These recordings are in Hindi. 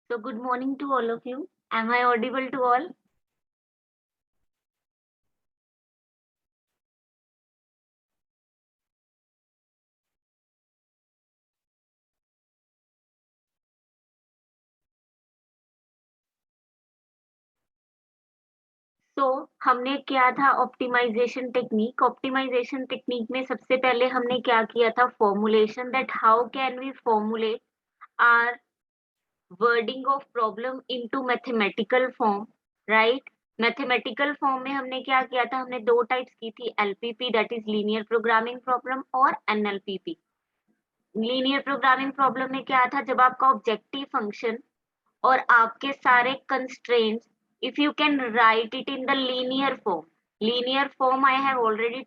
So good morning to all of you. Am I audible to all? तो हमने किया था ऑप्टिमाइजेशन टेक्निक। ऑप्टिमाइजेशन टेक्निक में सबसे पहले हमने क्या किया था, formulation, that how can we formulate our wording of problem into mathematical form, right. Mathematical form में हमने क्या किया था, हमने दो टाइप्स की थी, LPP that is linear programming problem और एनएलपीपी। लीनियर प्रोग्रामिंग प्रॉब्लम में क्या था, जब आपका ऑब्जेक्टिव फंक्शन और आपके सारे constraints, if you can write it in the linear form I have already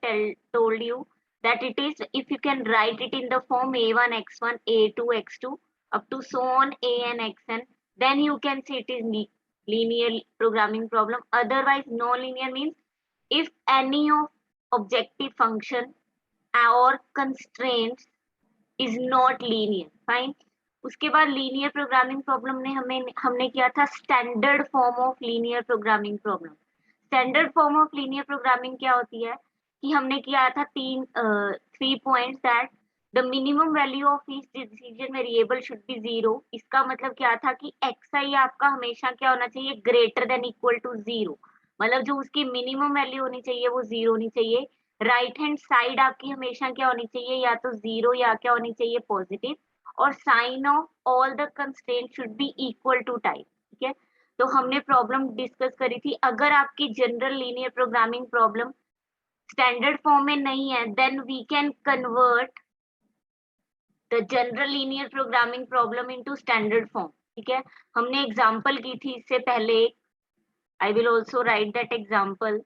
told you that it is, if you can write it in the form a1 x1 a2 x2 up to so on an xn, then you can say it is linear programming problem. Otherwise no linear means if any of objective function or constraints is not linear, fine. उसके बाद लीनियर प्रोग्रामिंग प्रॉब्लम ने हमने किया था standard form of linear programming problem. Standard form of linear programming क्या होती है कि हमने किया था three points, that the minimum value of each decision variable should be zero. इसका मतलब क्या था कि एक्स आई आपका हमेशा क्या होना चाहिए, greater than equal to zero. मतलब जो उसकी मिनिमम वैल्यू होनी चाहिए वो जीरो होनी चाहिए। राइट हैंड साइड आपकी हमेशा क्या होनी चाहिए, या तो जीरो या क्या होनी चाहिए, पॉजिटिव। और sign of all the constraint should be equal to type, ठीक है। तो हमने प्रॉब्लम डिस्कस करी थी, अगर आपकी general linear programming problem standard form में नहीं है, then we can convert the general linear programming problem into standard form, ठीक है। हमने एग्जांपल की थी इससे पहले, I will also write that example.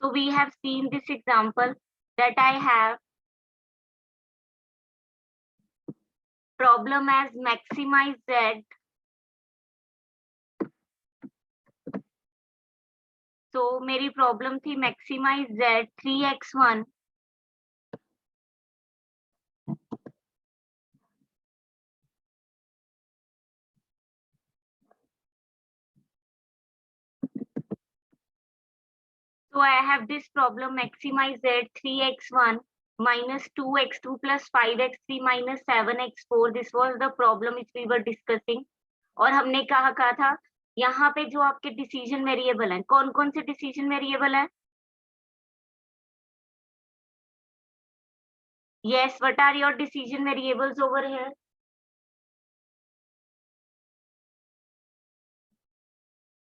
So we have seen this example that I have problem as maximize z. So मेरी प्रॉब्लम थी maximize z 3x1 So I have this problem, maximize z 3x1 minus 2x2 plus 5x3 minus 7x4. This was the problem which we were discussing. और हमने कहा था, यहाँ पे जो आपके डिसीजन वेरिएबल हैं, कौन कौन से डिसीजन वेरिएबल हैं? Yes, what are your decision variables over here?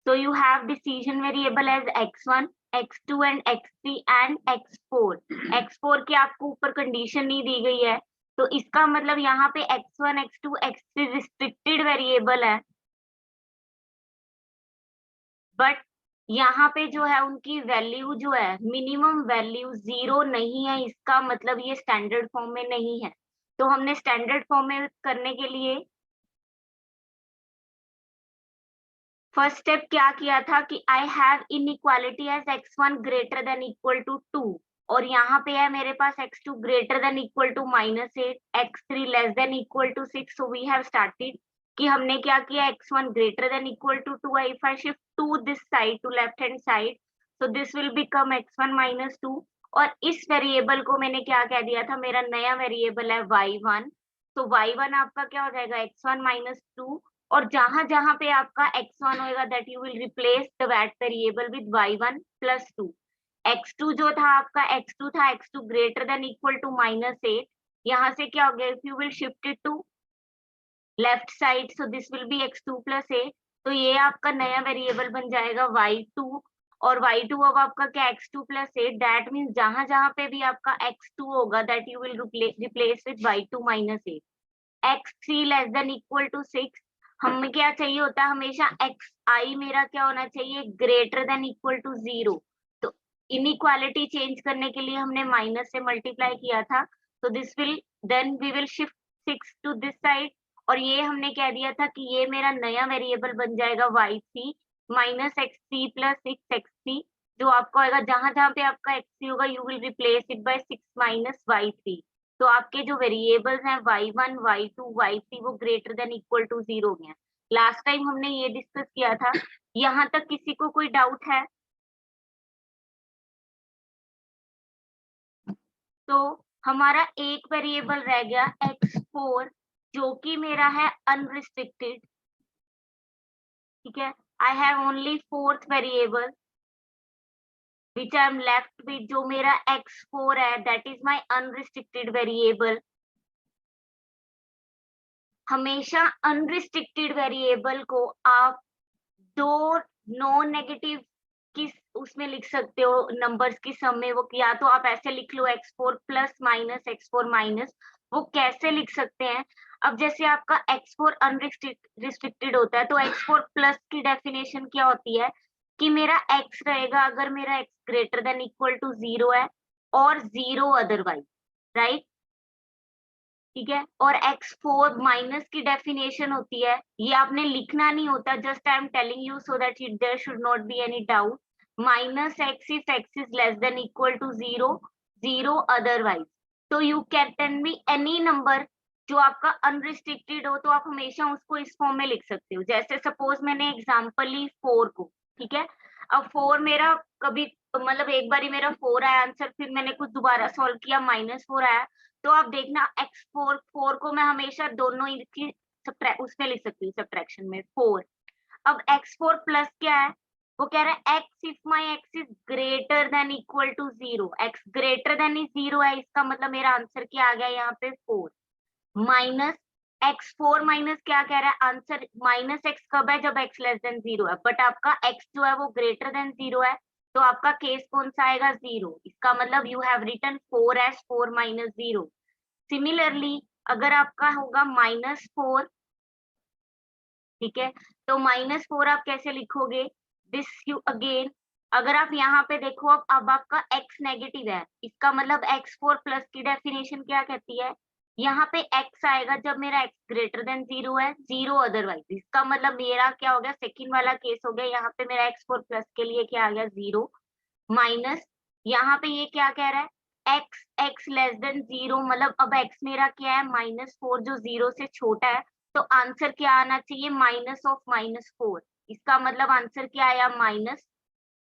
So you have decision variable as x1, x2 and x3 and x4. x4 की आपको ऊपर कंडीशन नहीं दी गई है, तो इसका मतलब यहाँ पे x1, x2, x3 restricted variable है, बट यहाँ पे जो है उनकी वैल्यू जो है मिनिमम वैल्यू जीरो नहीं है। इसका मतलब ये स्टैंडर्ड फॉर्म में नहीं है। तो हमने स्टैंडर्ड फॉर्म में करने के लिए फर्स्ट स्टेप क्या किया था कि I have inequality as x1 greater than equal to 2, और यहाँ पे है मेरे पास x2 greater than equal to -8, x3 less than equal to 6। So we have started कि हमने क्या किया, x1 greater than equal to 2, if I shift to this side, to left hand side, so this will become x1 minus 2। और इस वेरिएबल को मैंने क्या कह दिया था, मेरा नया वेरिएबल है y1। तो y1 आपका क्या हो जाएगा, x1 माइनस 2, और जहां जहां पे आपका x1 होएगा that you will replace the that variable with y1 plus 2। x2 जो था आपका, x2 था x2 greater than equal to -8। यहाँ से क्या हो गया, if you will shift it to left side, so this will be x2 plus 8। तो ये आपका नया वेरिएबल बन जाएगा y2, और y2 अब आपका क्या, x2 प्लस 8। दैट मीन्स जहां जहां पे भी आपका x2 होगा that you will replace with y2 minus 8। x3 less than equal to 6, हमें क्या चाहिए होता है हमेशा, एक्स आई मेरा क्या होना चाहिए, ग्रेटर देन इक्वल टू 0। तो इनइक्वालिटी चेंज करने के लिए हमने माइनस से मल्टीप्लाई किया था, तो this will, then we will shift 6 to this side, और ये हमने कह दिया था कि ये मेरा नया वेरिएबल बन जाएगा y3। Minus x three plus six x three, जो आपका होगा जहां जहां पे आपका एक्स थ्री होगा you will replace it by six minus y three. तो आपके जो वेरिएबल्स हैं y one y two y three वो greater than equal to zero हो गए हैं। लास्ट टाइम हमने ये डिस्कस किया था। यहाँ तक किसी को कोई डाउट है? तो हमारा एक वेरिएबल रह गया एक्स फोर, जो कि मेरा है अनरिस्ट्रिक्टेड। ठीक है, I have only fourth variable which I am left with, जो मेरा एक्स फोर है, that is my unrestricted variable. हमेशा अनरिस्ट्रिक्टेड वेरिएबल को आप दो नॉन नेगेटिव की उसमें लिख सकते हो, नंबर्स की सम में। वो या तो आप ऐसे लिख लो x four plus minus x four minus. वो कैसे लिख सकते हैं? अब जैसे आपका एक्स फोर अनरिस्ट्रिक्टेड होता है, तो एक्स फोर प्लस की डेफिनेशन क्या होती है कि मेरा एक्स रहेगा अगर मेरा x greater than equal to zero है, और जीरो अदरवाइज, राइट? ठीक है, और एक्स फोर माइनस की डेफिनेशन होती है, ये आपने लिखना नहीं होता, just I am telling you so that there should not be any doubt. Minus x if x is less than equal to zero, zero otherwise. तो you can be any number जो आपका अनरिस्ट्रिक्टेड हो, तो आप हमेशा उसको इस फॉर्म में लिख सकते हो। जैसे सपोज मैंने एग्जांपल ली फोर को, ठीक है। अब फोर मेरा कभी मतलब एक बार ही मेरा फोर आया आंसर, फिर मैंने कुछ दोबारा सॉल्व किया माइनस फोर आया। तो आप देखना एक्स फोर, फोर को मैं हमेशा दोनों ही की उसमें लिख सकती हूँ, सब्ट्रैक्शन में फोर। अब एक्स फोर प्लस क्या है? वो कह रहा है x if my x is greater than equal to zero. X greater than zero है, इसका मतलब मेरा आंसर क्या आ गया यहाँ पे four. Minus x four minus क्या कह रहा है आंसर? माइनस एक्स कब है? जब एक्स लेस देन जीरो है, बट आपका एक्स जो है वो ग्रेटर देन जीरो है, तो आपका केस कौन सा आएगा? जीरो। इसका मतलब you have written four as four minus zero. Similarly अगर आपका होगा माइनस फोर, ठीक है, तो माइनस फोर आप कैसे लिखोगे? दिस यू अगेन, अगर आप यहाँ पे देखो, अब आपका x नेगेटिव है, इसका मतलब एक्स फोर प्लस की डेफिनेशन क्या कहती है? यहाँ पे x आएगा जब मेरा x ग्रेटर देन जीरो है, जीरो अदरवाइज। इसका मतलब मेरा क्या हो गया? सेकंड वाला केस हो गया। यहाँ पे मेरा एक्स फोर प्लस के लिए क्या आ गया? जीरो। माइनस यहाँ पे ये क्या कह रहा है? X x less than zero, मतलब अब एक्स मेरा क्या है? माइनस फोर, जो जीरो से छोटा है। तो आंसर क्या आना चाहिए? Minus of minus four. इसका मतलब आंसर क्या आया? माइनस।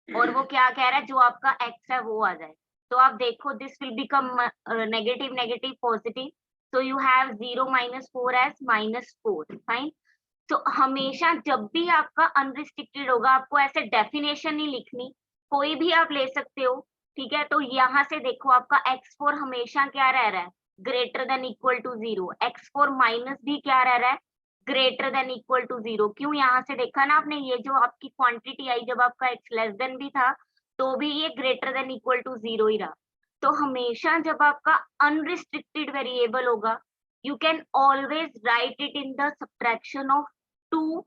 और वो क्या कह रहा है? जो आपका एक्स है वो आ जाए। तो आप देखो this will become negative negative positive, so you have 0 minus 4 as minus 4, fine. तो हमेशा जब भी आपका अनरिस्ट्रिक्टेड होगा, आपको ऐसे डेफिनेशन नहीं लिखनी, कोई भी आप ले सकते हो, ठीक है। तो यहाँ से देखो आपका एक्स फोर हमेशा क्या रह रहा है? Greater than equal to zero. X four minus भी क्या रह रहा है? Greater than equal to zero. क्यों? यहाँ से देखा ना आपने, ये जो आपकी क्वांटिटी आई जब आपका एक्स लेस देन भी था, तो भी ये greater than equal to zero ही रहा। तो हमेशा जब आपका अनरिस्ट्रिक्टेड वेरिएबल होगा, you can always write it in the subtraction of two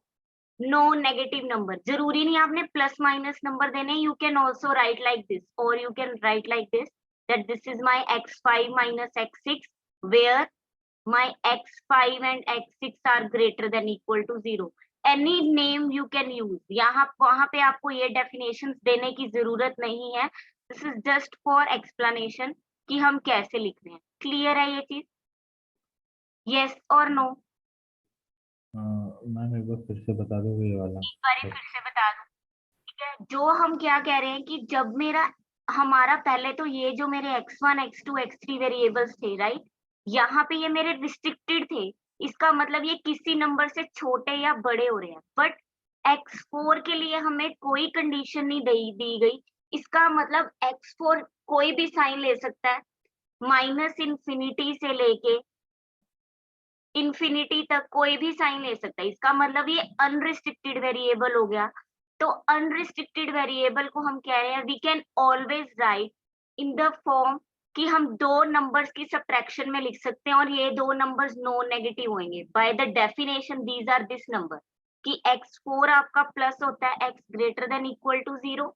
non negative number. जरूरी नहीं आपने प्लस माइनस नंबर देने, you can also write like this, और you can write like this that this is my x five minus x six, where my x five and x six are greater than equal to zero. Any name you can use, यहाँ वहां पे आपको ये डेफिनेशन देने की जरूरत नहीं है। This is just for explanation कि हम कैसे लिख रहे हैं। क्लियर है ये चीज? यस और नो? मैम एक बार फिर से बता दोगे ये वाला? एक बार फिर से बता दूं, ठीक है। जो हम क्या कह रहे हैं कि जब मेरा हमारा पहले तो ये जो मेरे x one x two x three variables थे, राइट, यहाँ पे ये मेरे रिस्ट्रिक्टेड थे। इसका मतलब ये किसी नंबर से छोटे या बड़े हो रहे हैं, बट एक्स फोर के लिए हमें कोई कंडीशन नहीं दी गई। इसका मतलब एक्स फोर कोई भी साइन ले सकता है, माइनस इंफिनिटी से लेके इंफिनिटी तक कोई भी साइन ले सकता है। इसका मतलब ये अनरिस्ट्रिक्टेड वेरिएबल हो गया। तो अनरिस्ट्रिक्टेड वेरिएबल को हम कह रहे हैं we can always write in the form कि हम दो नंबर्स की सब्ट्रैक्शन में लिख सकते हैं, और ये दो नंबर्स नॉन नेगेटिव होंगे। By the definition these are this number, कि एक्स फोर आपका प्लस होता है x greater than equal to zero.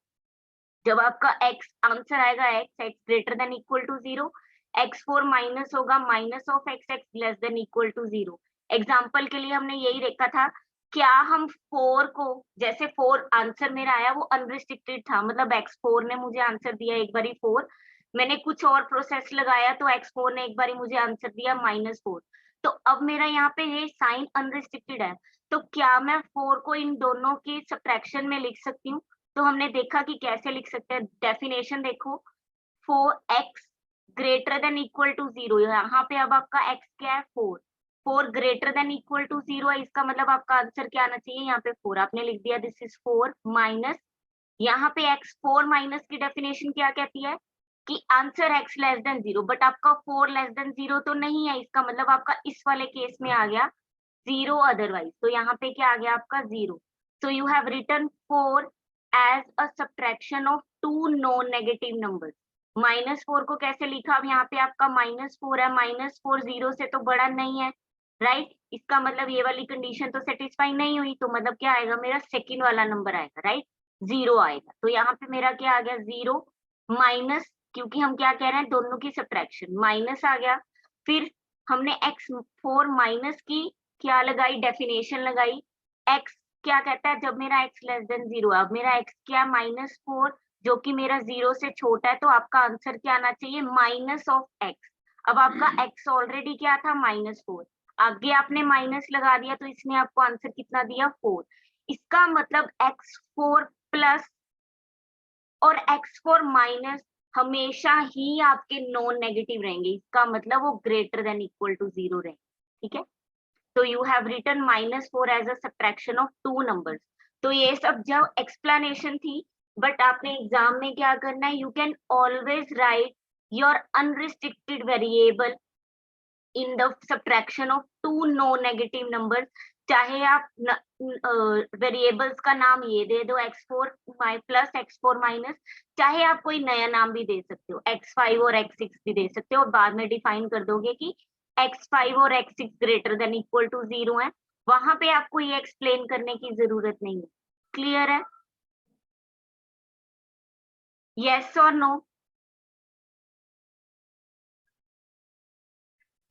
जब आपका एक्स आंसर आएगा x x greater than equal to zero, x four minus होगा minus of x x less than equal to zero. Example के लिए हमने यही देखा था क्या हम 4 को, जैसे 4 आंसर मेरा आया वो अनरिस्ट्रिक्टेड था, मतलब x4 ने मुझे आंसर दिया एक बारी 4, मैंने कुछ और प्रोसेस लगाया तो x4 ने एक बारी मुझे आंसर दिया -4। तो अब मेरा यहाँ पे ये साइन अनरिस्ट्रिक्टेड है, तो क्या मैं 4 को इन दोनों की सब्ट्रैक्शन में लिख सकती हूँ? तो हमने देखा कि कैसे लिख सकते हैं, डेफिनेशन देखो, 4x greater than equal to 0, यहाँ पे अब आपका x क्या है 4, 4 ग्रेटर देन इक्वल टू 0 है, इसका मतलब आपका आंसर क्या आना चाहिए, यहाँ पे 4 आपने लिख दिया, दिस इज 4 माइनस, यहाँ पे x 4 माइनस की डेफिनेशन क्या कहती है कि answer x less than 0, but आपका 4 लेस देन 0 तो नहीं है, इसका मतलब आपका इस वाले केस में आ गया 0 अदरवाइज, तो यहाँ पे क्या आ गया आपका 0। So you have written 4 as a subtraction of two non negative numbers. -4 को कैसे लिखा, अब यहाँ पे आपका -4 है, -4 0 से तो बड़ा नहीं है, राइट, इसका मतलब ये वाली कंडीशन तो सेटिस्फाई नहीं हुई, तो मतलब क्या आएगा, मेरा सेकंड वाला नंबर आएगा, राइट, 0 आएगा, तो यहाँ पे मेरा क्या आ गया 0 माइनस, क्योंकि हम क्या कह रहे हैं दोनों की सब्ट्रैक्शन, माइनस आ गया, फिर हमने x4 माइनस की क्या लगाई, डेफिनेशन लगाई, x क्या कहता है जब मेरा x लेस देन 0 है, अब मेरा x क्या -4 जो कि मेरा 0 से छोटा है, तो आपका आंसर क्या आना चाहिए, माइनस ऑफ x। अब आपका x ऑलरेडी क्या था -4, आगे आपने माइनस लगा दिया, तो इसने आपको आंसर कितना दिया 4, इसका मतलब x4 प्लस और x4 माइनस हमेशा ही आपके नॉन नेगेटिव रहेंगे, इसका मतलब वो ग्रेटर देन इक्वल टू 0 रहेंगे, ठीक है। तो you have written -4 as a subtraction of two numbers. तो ये सब जब एक्सप्लेनेशन थी, बट आपने एग्जाम में क्या करना है, you can always write your unrestricted variable in the subtraction of two no negative numbers, चाहे आप वेरिएबल्स का नाम ये दे दो x4 प्लस x4 माइनस, चाहे आप कोई नया नाम भी दे सकते हो, x5 और x6 भी दे सकते हो, और बाद में डिफाइन कर दोगे कि x5 और x6 greater than equal to 0 है, वहां पे आपको ये एक्सप्लेन करने की जरूरत नहीं है। क्लियर है? यस और no?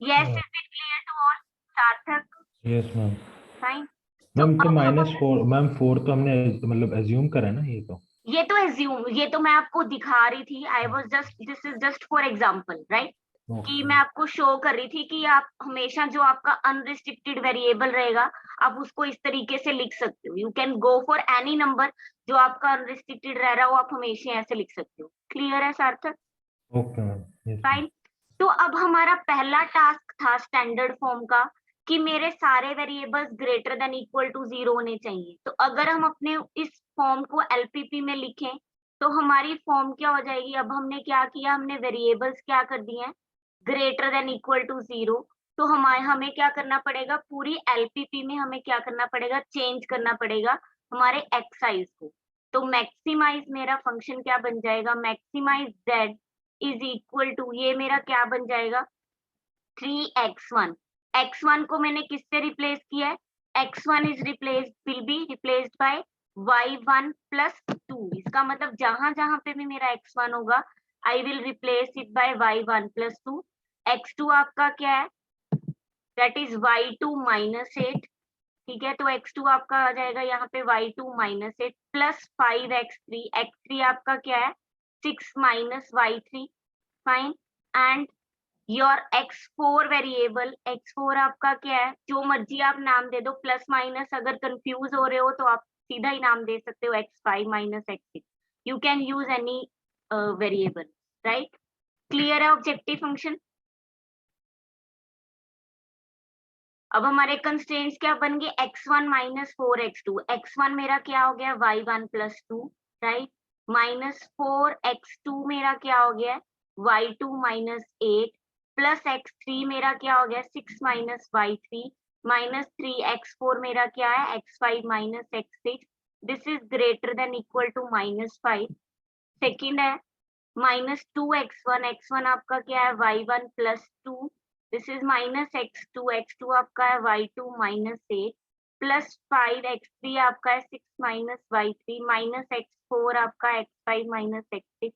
Yes is it clear to all? Sarthak? Yes ma'am. Fine. तो मैम तो अब हमारे, -4, मैम 4 तो हमने मतलब एज्यूम करा है ना ये तो। ये तो एज्यूम, ये तो मैं आपको दिखा रही थी, I was just, this is just for example, right, कि ओके। मैं आपको शो कर रही थी कि आप हमेशा जो आपका अनरिस्ट्रिक्टेड वेरिएबल रहेगा, आप उसको इस तरीके से लिख सकते हो, you can go for any number जो आपका अनरिस्ट्रिक्टेड रह रहा हो, आप हमेशा ऐसे लिख सकते हो। क्लियर है सार्थक? Okay ma'am. Yes ma'am. Fine. तो अब हमारा पहला टास्क था स्टैंडर्ड फॉर्म का, कि मेरे सारे variables greater than equal to 0 होने चाहिए, तो अगर हम अपने इस फॉर्म को एलपीपी में लिखें तो हमारी फॉर्म क्या हो जाएगी, अब हमने क्या किया, हमने वेरिएबल्स क्या कर दिए हैं, ग्रेटर देन इक्वल टू 0, तो हमारे हमें क्या करना पड़ेगा, पूरी एलपीपी में हमें क्या करना पड़ेगा, चेंज करना पड़ेगा हमारे एक्साइज को। तो मैक्सिमाइज मेरा फंक्शन क्या बन जाएगा, maximise z is equal to, ये मेरा क्या बन जाएगा, 3x1, x1 को मैंने किससे रिप्लेस किया है, x1 is replace, will be replaced by y1 plus 2, इसका मतलब जहां जहां पे भी मेरा x1 होगा, I will replace it bye y1 plus 2, x2 आपका क्या है, दैट इज y2 माइनस 8, ठीक है, तो x2 आपका आ जाएगा यहाँ पे y2 minus 8 plus 5x3, x3 आपका क्या है 6 minus y3, fine, and your x4 variable, x4 आपका क्या है, जो मर्जी आप नाम दे दो, प्लस माइनस, अगर कंफ्यूज हो रहे हो तो आप सीधा ही नाम दे सकते हो x5 minus x6, you can use any variable, right. Clear है ऑब्जेक्टिव फंक्शन? अब हमारे कंस्ट्रेंट्स क्या बन गए, x1 माइनस 4x2, x1 मेरा क्या हो गया y1 plus 2, right, minus 4x2 मेरा क्या हो गया y2 माइनस 8, प्लस x3 मेरा क्या हो गया 6 माइनस y3, माइनस 3x4 मेरा क्या है x5 minus x6, this is greater than equal to -5। Second है -2x1, x1 आपका क्या है y1 plus 2, this is -x2, x2 आपका है y2 माइनस 8, प्लस 5x3 आपका है 6 माइनस y3, माइनस x4 आपका x5 minus x6,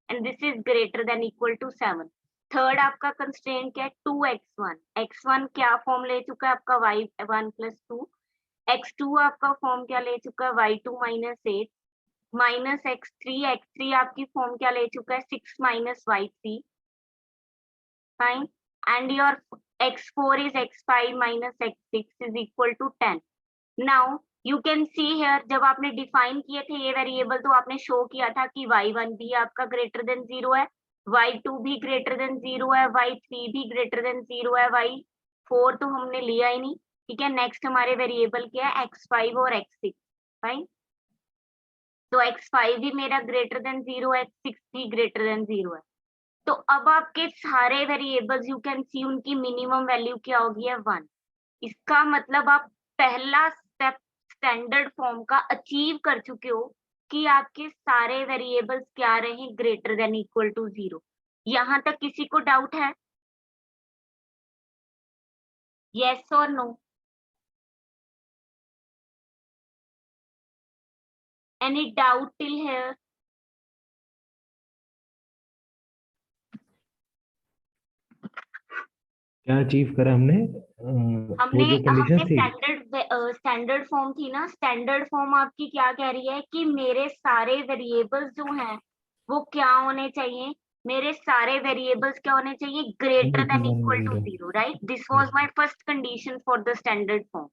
and this is greater than equal to 7। Third आपका कंस्ट्रेंट क्या है 2x1, x1 क्या फॉर्म ले चुका है आपका y1 प्लस 2, x2 आपका फॉर्म क्या ले चुका है, y2 -8 माइनस x3 आपकी फॉर्म क्या ले चुका है, 6 - y3, fine, and your x4 is x5 - x6 is equal to 10. Now you can see here, जब आपने डिफाइन किए थे ये वेरिएबल तो आपने शो किया था कि y1 भी आपका ग्रेटर देन 0 है, y2 भी ग्रेटर देन 0 है, y3 भी ग्रेटर देन 0 है, y4 तो हमने लिया ही नहीं, ठीक है। नेक्स्ट हमारे वेरिएबल क्या है, x5 और x6, फाइन। तो x5 भी मेरा ग्रेटर देन 0 है, x6 भी ग्रेटर देन 0 है। तो अब आपके सारे वेरिएबल्स यू कैन सी उनकी मिनिमम वैल्यू क्या होगी है 1। इसका मतलब आप पहला स्टेप स्टैंडर्ड फॉर्म का अचीव कर चुके हो कि आपके सारे वेरिएबल्स क्या रहे, ग्रेटर देन इक्वल टू 0। यहां तक किसी को डाउट है, यस और no? Any doubt till here? क्या अचीव करा हमने? हमने वो जो कंडीशन हमने थी। स्टैंडर्ड फॉर्म थी ना, स्टैंडर्ड फॉर्म आपकी क्या कह रही है कि मेरे सारे वेरिएबल्स जो हैं वो क्या होने चाहिए, मेरे सारे वेरिएबल्स क्या होने चाहिए, greater than equal to 0। 0, right. This was my first condition for the standard form,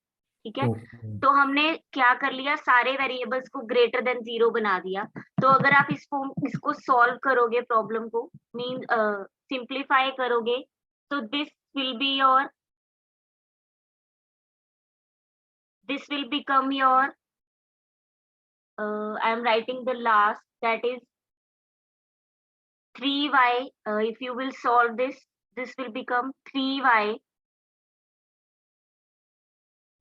ठीक है। ओके। तो हमने क्या कर लिया, सारे वेरिएबल्स को ग्रेटर देन 0 बना दिया। तो अगर आप इसको सॉल्व करोगे, प्रॉब्लम को मीन सिंप्लीफाई करोगे, तो will be your this will become your I am writing the last, that is 3y. If you will solve this will become 3y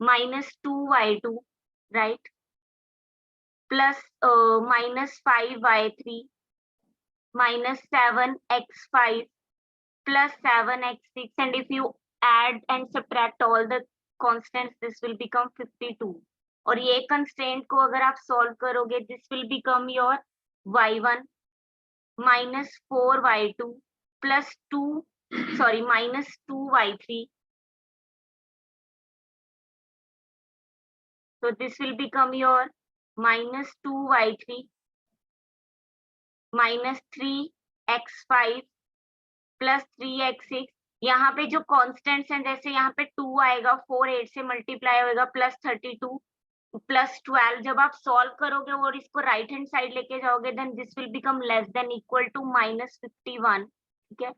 minus 2y2, right, plus minus 5y3 minus 7x5 plus 7x6, and if you add and subtract all the constants this will become 52। और ये कंस्ट्रेंट को अगर आप सॉल्व करोगे, this will become your y1 -4y2 plus 2, sorry, -2y3, so this will become your -2y3 -3x5 plus 3x6। यहाँ पे जो कॉन्स्टेंट्स हैं, जैसे यहाँ पे 2 आएगा, 4 8 से मल्टीप्लाई होगा, प्लस 32 प्लस 12, जब आप सॉल्व करोगे और इसको राइट हैंड साइड लेके जाओगे, then this will become less than equal to -51, ठीक है।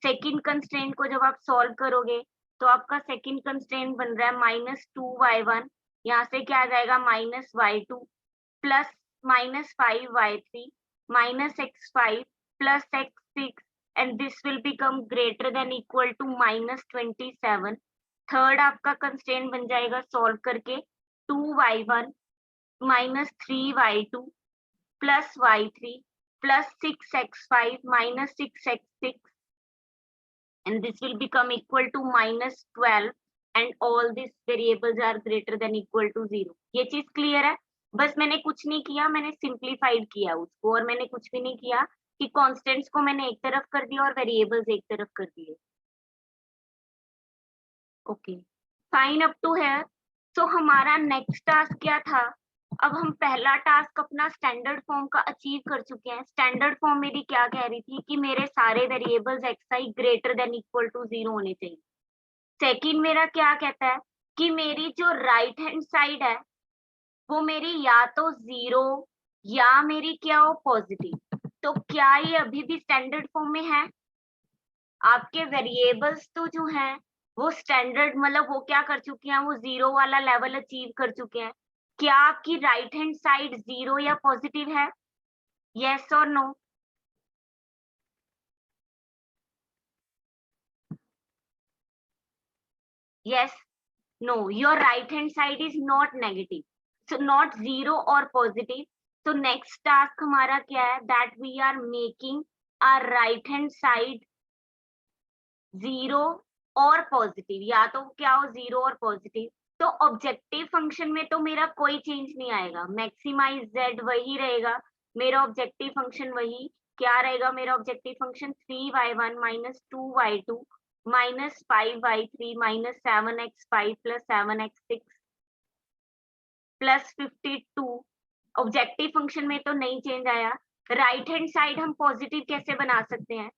सेकंड कंस्ट्रेंट को जब आप सॉल्व करोगे तो आपका सेकंड कंस्ट्रेंट बन रहा है -2y1, यहाँ से क्या आ जाएगा -y2 plus -5y3 -x5 plus x6, and this will become greater than equal to -27। Third आपका कंस्ट्रेंट बन जाएगा सॉल्व करके 2y1 -3y2 plus y3 plus 6x5 minus 6x6, and this will become equal to -12, and all these variables are greater than equal to 0। ये चीज क्लियर है? बस मैंने कुछ नहीं किया, मैंने सिंप्लीफाइड किया उसको, और मैंने कुछ भी नहीं किया कि कॉन्स्टेंट्स को मैंने एक तरफ कर दिया और वेरिएबल्स एक तरफ कर दिए। ओके, फाइन अप टू है। तो हमारा नेक्स्ट टास्क क्या था, अब हम पहला टास्क अपना स्टैंडर्ड फॉर्म का अचीव कर चुके हैं। स्टैंडर्ड फॉर्म मेरी क्या कह रही थी कि मेरे सारे variables xi greater than equal to 0 होने चाहिए। सेकंड मेरा क्या कहता है कि मेरी जो राइट हैंड साइड है वो मेरी या तो 0 या मेरी क्या हो, पॉजिटिव। तो क्या ये अभी भी स्टैंडर्ड फॉर्म में है? आपके वेरिएबल्स तो जो हैं वो स्टैंडर्ड, मतलब वो क्या कर चुके हैं, वो 0 वाला लेवल अचीव कर चुके हैं। क्या आपकी राइट हैंड साइड 0 या पॉजिटिव है, यस और no? Yes, no, your right hand side is not negative, so not 0 और पॉजिटिव। तो नेक्स्ट टास्क हमारा क्या है, that we are making our right hand side 0 और पॉजिटिव, या तो क्या हो 0 और पॉजिटिव। तो ऑब्जेक्टिव फंक्शन में तो मेरा कोई चेंज नहीं आएगा, मैक्सिमाइज z वही रहेगा, मेरा ऑब्जेक्टिव फंक्शन वही क्या रहेगा, मेरा objective function 3y1 -2y2 -5y3 -7x5 plus 7x6, plus 52। Objective function में तो नहीं चेंज आया। राइट हैंड साइड हम पॉजिटिव कैसे बना सकते हैं?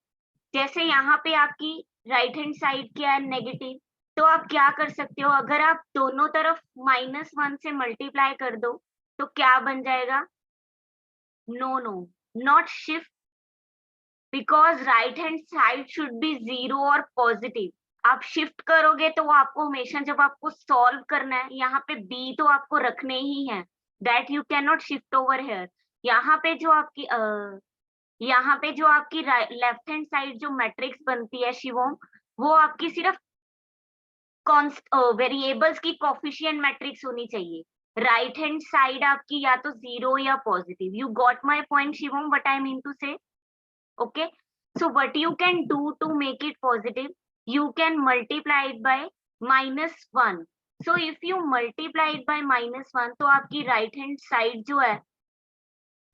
जैसे यहाँ पे आपकी राइट हैंड साइड क्या है, नेगेटिव, तो आप क्या कर सकते हो, अगर आप दोनों तरफ -1 से मल्टीप्लाई कर दो तो क्या बन जाएगा? No no, not shift, because right hand side should be 0 और पॉजिटिव। आप शिफ्ट करोगे तो वो आपको हमेशा, जब आपको सॉल्व करना है, यहाँ पे बी तो आपको रखने ही है, that you can not shift over here. यहाँ पे जो आपकी यहाँ पे जो आपकी लेफ्ट हैंड साइड जो मैट्रिक्स बनती है शिवम, वो आपकी सिर्फ वेरिएबल्स की कोफिशिएंट मैट्रिक्स होनी चाहिए। राइट हैंड साइड आपकी या तो 0 या positive. You got my point Shivam, what I mean to say? Okay, so what you can do to make it positive, you can multiply it by -1. So if you multiply it by -1, तो आपकी राइट हैंड साइड जो है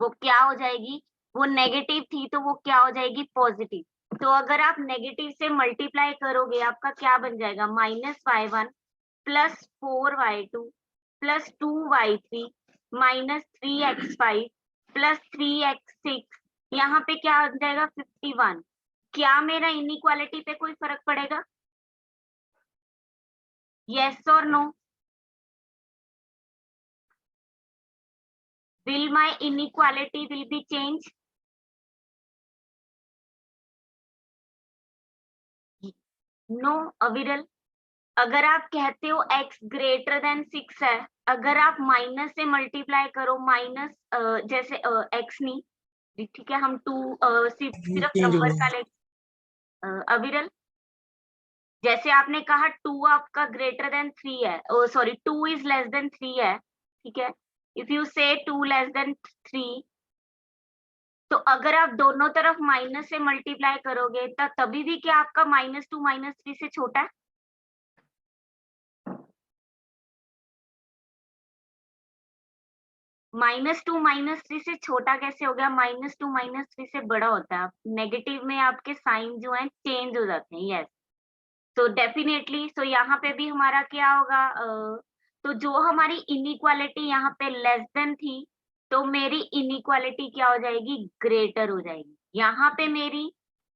वो क्या हो जाएगी? वो नेगेटिव थी तो वो क्या हो जाएगी? पॉजिटिव। तो अगर आप नेगेटिव से मल्टीप्लाई करोगे, आपका क्या बन जाएगा? -y1 plus 4y2 plus 2y3 -3x5 plus 3x6, यहाँ पे क्या आ जाएगा? 51। क्या मेरा इनइक्वालिटी पे कोई फर्क पड़ेगा? यस और no? Will my inequality will be change? No Aviral. अगर आप कहते हो x ग्रेटर देन 6 है, अगर आप माइनस से मल्टीप्लाई करो, माइनस जैसे x नहीं, ठीक है, हम 2 सिर्फ चेंज हो नंबर का गया। ले। अविरल, जैसे आपने कहा 2 आपका ग्रेटर देन 3 है, सॉरी 2 इज लेस देन 3 है, ठीक है। इफ यू से 2 लेस देन 3, तो अगर आप दोनों तरफ माइनस से मल्टीप्लाई करोगे तो तभी भी क्या आपका -2 -3 से छोटा है? -2 -3 से छोटा कैसे हो गया? -2 -3 से बड़ा होता है। आप नेगेटिव में आपके साइन जो है चेंज हो जाते हैं। यस, तो डेफिनेटली, सो यहाँ पे भी हमारा क्या होगा? तो जो हमारी इनइक्वालिटी यहाँ पे लेस देन थी, तो मेरी इनइक्वालिटी क्या हो जाएगी? ग्रेटर हो जाएगी। यहाँ पे मेरी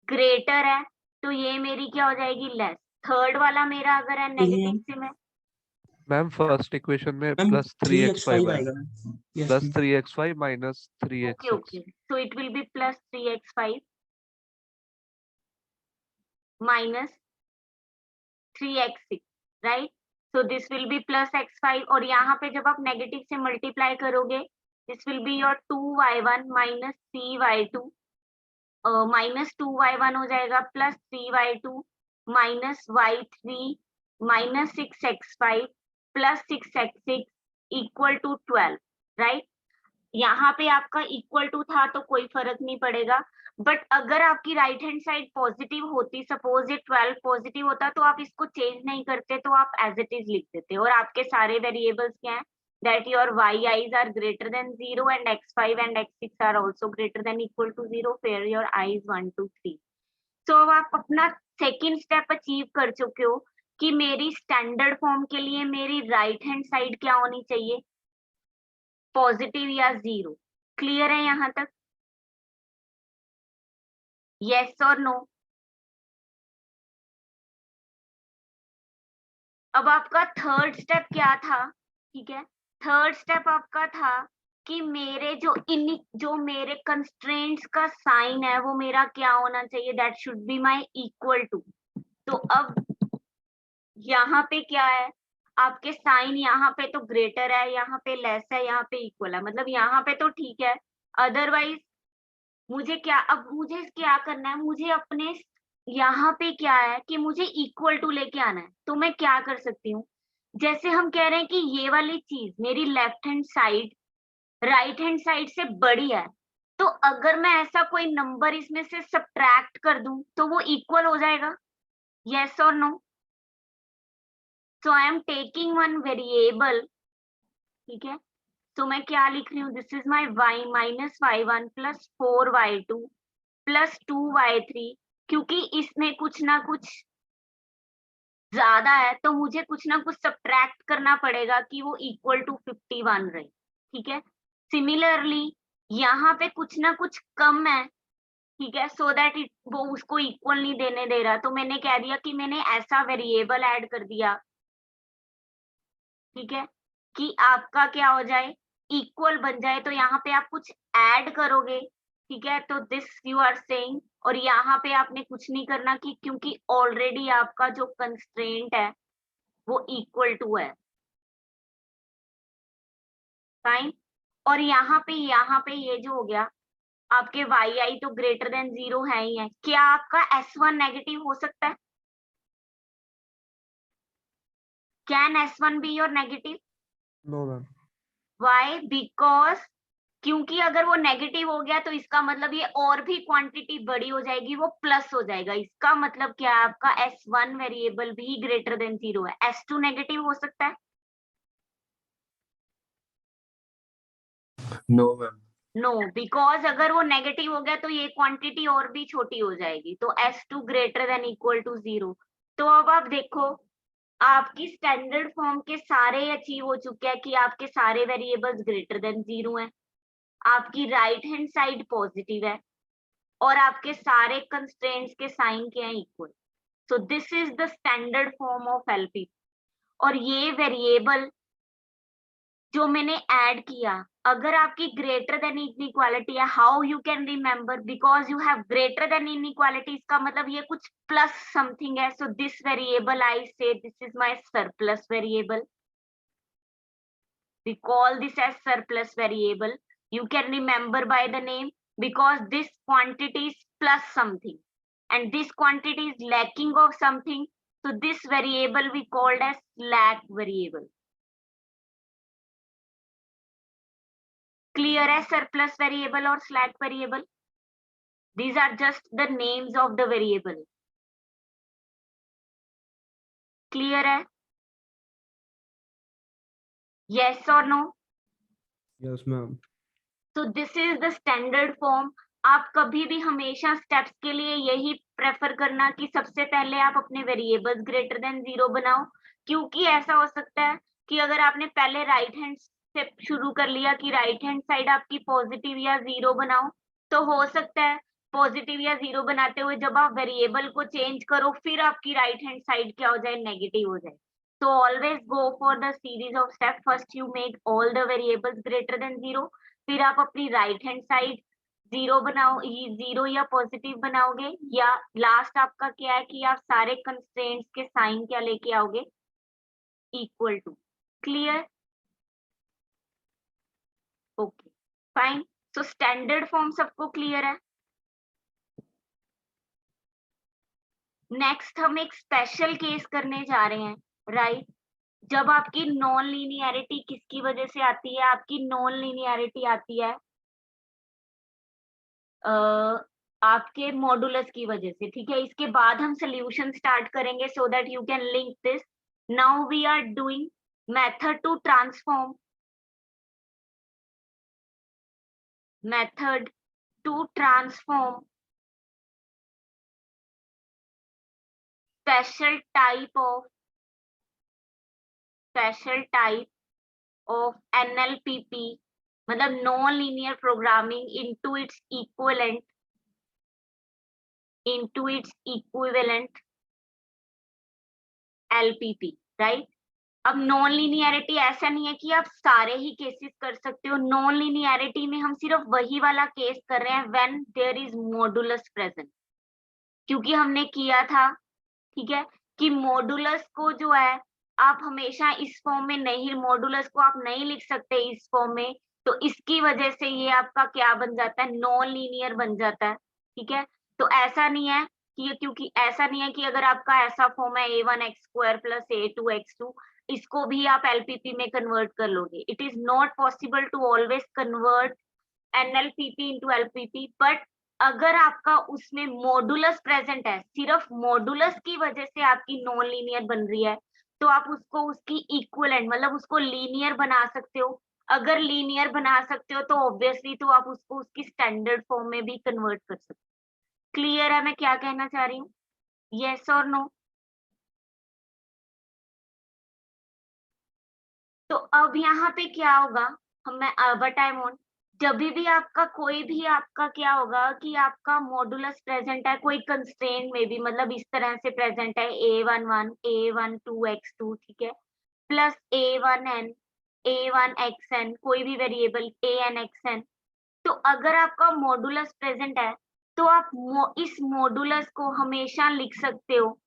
ग्रेटर है, तो ये मेरी क्या हो जाएगी? लेस। थर्ड वाला मेरा अगर है नेगेटिव से, मैं मैम फर्स्ट इक्वेशन में मैम प्लस 3x5 3x5 है, आएगा। Yes plus 3x5 minus okay 3x6। Okay, so it will be plus 3x5 minus 3x6, right? So this will B plus x5, और यहाँ पे जब आप नेगेटिव से मल्टीप्लाई करोगे, this will be your 2y1 minus 3y2, -2y1 हो जाएगा plus 3y2 minus y3 minus 6x5 plus 6x6 equal to 12, right? यहाँ पे आपका इक्वल टू था तो कोई फर्क नहीं पड़ेगा, बट अगर आपकी राइट हैंड साइड पॉजिटिव होती, सपोज ये 12 पॉजिटिव होता, तो आप इसको चेंज नहीं करते, तो आप एज इट इज लिख देते, और आपके सारे वेरिएबल्स क्या हैं? That your yi's are greater than 0 and x5 and x6 are also greater than equal to 0, where your i is 1 2 3। तो अब आप अपना सेकेंड स्टेप अचीव कर चुके हो कि मेरी स्टैंडर्ड फॉर्म के लिए मेरी राइट हैंड साइड क्या होनी चाहिए? पॉजिटिव या 0। क्लियर है यहाँ तक? यस और नो? अब आपका थर्ड स्टेप क्या था? ठीक है, थर्ड स्टेप आपका था कि मेरे जो मेरे कंस्ट्रेंट्स का साइन है वो मेरा क्या होना चाहिए? That should be my equal to. तो अब यहाँ पे क्या है? आपके साइन यहाँ पे तो ग्रेटर है, यहाँ पे लेस है, यहाँ पे इक्वल है, मतलब यहाँ पे तो ठीक है। अदरवाइज मुझे क्या, अब मुझे क्या करना है? मुझे अपने यहाँ पे क्या है कि मुझे इक्वल टू लेके आना है। तो मैं क्या कर सकती हूँ? जैसे हम कह रहे हैं कि ये वाली चीज मेरी left hand side right hand side से बड़ी है, तो अगर मैं ऐसा कोई नंबर इसमें से सब्ट्रैक्ट कर दूं तो वो इक्वल हो जाएगा। यस और no? So I am taking one variable, ठीक है, तो मैं क्या लिख रही हूँ? This is my y minus y1 plus 4y2 plus 2y3, क्योंकि इसमें कुछ ना कुछ ज्यादा है तो मुझे कुछ ना कुछ सब्ट्रैक्ट करना पड़ेगा कि वो इक्वल टू 51 रहे, ठीक है। सिमिलरली यहाँ पे कुछ ना कुछ कम है, ठीक है, सो दैट इट वो उसको इक्वल नहीं देने दे रहा, तो मैंने कह दिया कि मैंने ऐसा वेरिएबल ऐड कर दिया, ठीक है, कि आपका क्या हो जाए, इक्वल बन जाए। तो यहाँ पे आप कुछ ऐड करोगे, ठीक है, तो दिस यू आर सेइंग, और यहाँ पे आपने कुछ नहीं करना कि क्योंकि ऑलरेडी आपका जो कंस्ट्रेंट है वो इक्वल टू है, फाइन। और यहाँ पे ये जो हो गया, आपके वाई आई तो ग्रेटर देन 0 है ही है, क्या आपका S1 नेगेटिव हो सकता है? Can S1 be your negative? No ma'am. Why? Because क्योंकि अगर वो नेगेटिव हो गया तो इसका मतलब ये और भी क्वांटिटी बड़ी हो जाएगी, वो प्लस हो जाएगा। इसका मतलब क्या है, आपका S1 वेरिएबल भी ग्रेटर देन 0 है। S2 नेगेटिव हो सकता है? No ma'am. नो, बिकॉज अगर वो नेगेटिव हो गया तो ये क्वांटिटी और भी छोटी हो जाएगी, तो S2 greater than equal to 0। तो अब आप देखो, आपकी स्टैंडर्ड फॉर्म के सारे अचीव हो चुके हैं कि आपके सारे वेरिएबल्स ग्रेटर देन 0 हैं, आपकी राइट हैंड साइड पॉजिटिव है, और आपके सारे कंस्ट्रेंट्स के साइन के हैं equal. So this is the standard form of LPP. और ये वेरिएबल जो मैंने ऐड किया, अगर आपकी ग्रेटर देन इनइक्वालिटी है, how you can remember, because you have greater than inequality, इसका मतलब ये कुछ प्लस समथिंग है। सो दिस वेरिएबल आई से this is my surplus variable, we call this as surplus variable. You can remember by the name, because this quantity is plus something and this quantity is lacking of something, so this variable we called as slack variable. Clear है surplus variable और slack variable? These are just the names of the variable. Clear है? Yes or no? Yes ma'am. तो this is the standard form. आप कभी भी हमेशा स्टेप्स के लिए यही प्रेफर करना कि सबसे पहले आप अपने वेरिएबल्स ग्रेटर देन 0 बनाओ, क्योंकि ऐसा हो सकता है कि अगर आपने पहले राइट हैंड से शुरू कर लिया कि राइट हैंड साइड आपकी पॉजिटिव या 0 बनाओ, तो हो सकता है पॉजिटिव या 0 बनाते हुए जब आप वेरिएबल को चेंज करो फिर आपकी राइट हैंड साइड क्या हो जाए, नेगेटिव हो जाए। So always go for the series of steps. First you make all the variables greater than 0, फिर आप अपनी राइट हैंड साइड 0 बनाओ, 0 या पॉजिटिव बनाओगे, या लास्ट आपका क्या है कि आप सारे कंस्ट्रेंट्स के साइन क्या लेके आओगे, equal to. Clear? Okay, fine. So standard form सबको क्लियर है? नेक्स्ट हम एक स्पेशल केस करने जा रहे हैं, राइट। जब आपकी नॉन लीनियरिटी किसकी वजह से आती है, आपकी नॉन लीनियरिटी आती है आपके मॉडुलस की वजह से, ठीक है। इसके बाद हम सोल्यूशन स्टार्ट करेंगे so that you can link this. Now we are doing method to transform, method to transform special type of NLPP, मतलब non linear programming, into its equivalent LPP, right. अब नॉन लीनियरिटी ऐसा नहीं है कि आप सारे ही केसेस कर सकते हो। नॉन लीनियरिटी में हम सिर्फ वही वाला केस कर रहे हैं when there is modulus present, क्योंकि हमने किया था, ठीक है, कि मॉडुलस को जो है आप हमेशा इस फॉर्म में नहीं, मॉडुलस को आप नहीं लिख सकते इस फॉर्म में, तो इसकी वजह से ये आपका क्या बन जाता है, नॉन लीनियर बन जाता है, ठीक है। तो ऐसा नहीं है कि क्योंकि ऐसा नहीं है कि अगर आपका ऐसा फॉर्म है a1x² प्लस a2x2, इसको भी आप एलपीपी में कन्वर्ट कर लोगे। It is not possible to always convert NLPP into LPP, but अगर आपका उसमें मॉडुलस प्रेजेंट है, सिर्फ मॉडुलस की वजह से आपकी नॉन लीनियर बन रही है, तो आप उसको उसकी इक्विवेलेंट मतलब उसको लीनियर बना सकते हो। अगर लीनियर बना सकते हो तो ऑब्वियसली तो आप उसको उसकी स्टैंडर्ड फॉर्म में भी कन्वर्ट कर सकते हो। क्लियर है मैं क्या कहना चाह रही हूँ? यस और नो? तो अब यहाँ पे क्या होगा, मैं बताए मोन, जब भी आपका कोई भी आपका क्या होगा कि आपका मॉडुलस प्रेजेंट है, कोई कंस्ट्रेंट में भी, मतलब इस तरह से प्रेजेंट है a11 a12 x2, ठीक है, प्लस a1n a1xn, कोई भी वेरिएबल an xn। तो अगर आपका मॉडुलस प्रेजेंट है तो आप इस मॉडुलस को हमेशा लिख सकते हो